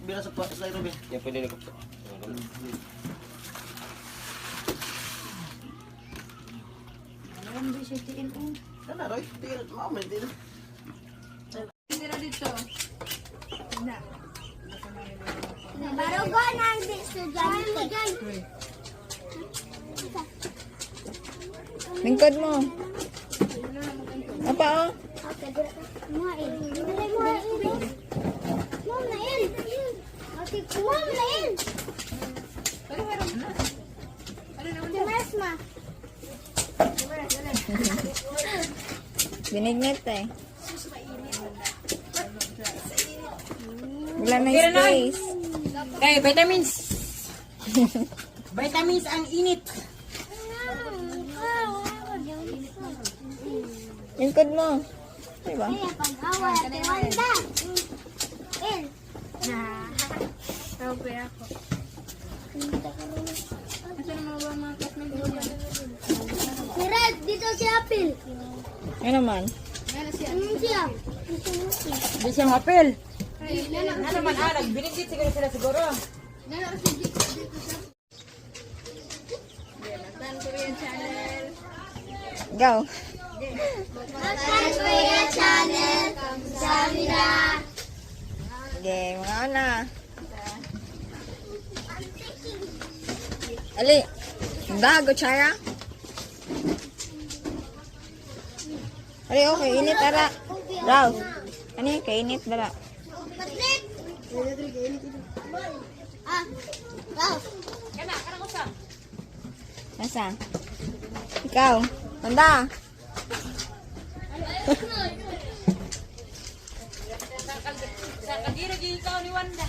Bila sa slide Ruby. Ya pwede na ko. Hindi siya tiin ko. Kana Roy, tingin mo man din. Hindi na dito. Na. Barugo na ang estudyante. Lingkod mo. Apa oh? Okay, kumain. Mom na yan. Okay, mom na yan. Pero meron na. Tumas ma. Binignit eh. Wala na space. Okay, vitamins. Vitamins ang init. Lingkod mo. Diba? Kaya pag-awa, tiwanda. In. Sabi ako. Si Red, dito si Apil. Ano naman? Siya. Di siya mapil. Ano naman binigit siguro sila siguro. Maktan Korean channel. Go. Maktan Korean channel. Kamsahamnida. Okay, mga ana. Ali, dago chara. Ali, okay, init ara. Raw. Ani, kainit dara. Patlit. Ah, wow. Nasa? Ikaw. Tanda. Sa kadiro di ikaw ni Wanda.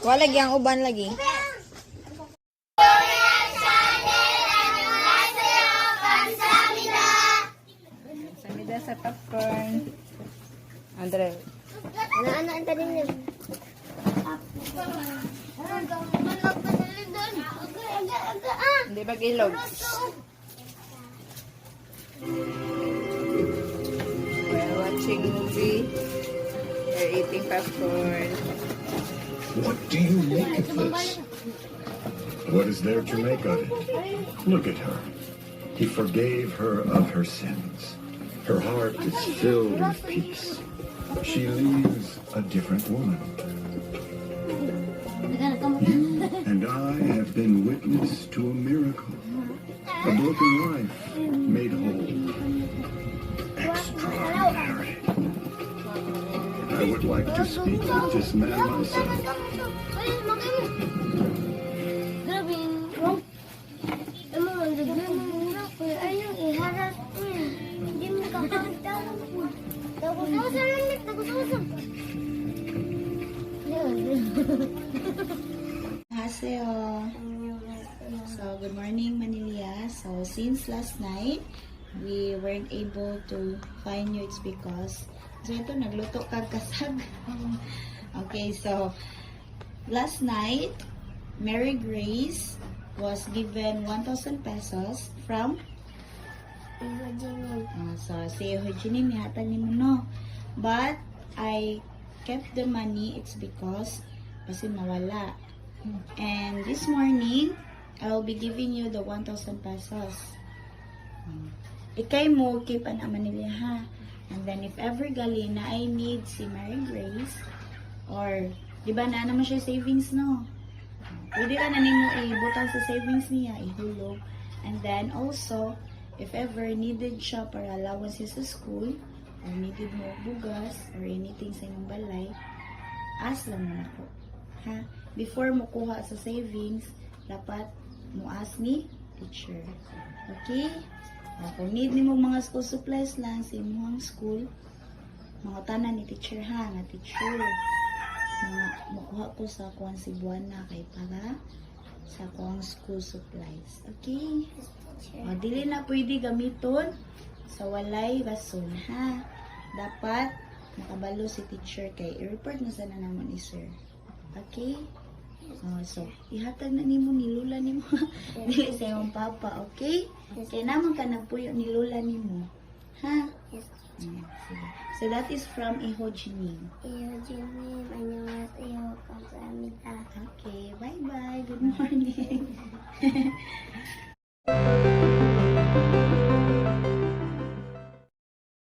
Wala lagi ang uban lagi. Samida sa popcorn. Andre. Ano ang tanim niya? Hindi ba ilog? We're watching movie. We're eating popcorn. What do you make of this? What is there to make of it? Look at her. He forgave her of her sins. Her heart is filled with peace. She leaves a different woman. You and I have been witness to a miracle. A broken life made whole. Extraordinary. I would like to speak with this man myself. So, good morning Manila. So, since last night, we weren't able to find you. It's because, so ito, nagluto kag kasag. Okay, so, last night, Merygrace was given 1,000 pesos from so, si Iho진님 yata ni mo, no? But, I kept the money. It's because, kasi mawala. And this morning, I'll be giving you the 1,000 pesos. Ikay mo, keep an naman nila, ha? And then, if ever gali na I need si Merygrace, or, di ba na naman siya savings, no? Pwede ka na mo ibutang sa savings niya, ihulog. And then, also, if ever needed siya para allowance sa school, or needed mo bugas, or anything sa inyong balay, ask lang mo ako. Ha? Before mo kuha sa savings, dapat mo ask ni teacher. Okay? Kung need ni mo mga school supplies lang sa inyong school, mga tanan ni teacher, ha? Nga teacher. Mga makuha ko sa kuwang Cebuana kay para sa kuwang school supplies. Okay? Dili na pwede gamiton sa walay rason, ha? Dapat makabalo si teacher kay i-report na sana naman ni sir. Okay? So, ihatag na nimo ni Lola nimo. Dili sa iyong papa, okay? Kaya naman ka nagpuyo ni Lola nimo. Ha? Yes. Sige. So, that is from Iho진님. 이호진님, 안녕하세요. 감사합니다. Okay, bye-bye. Good morning.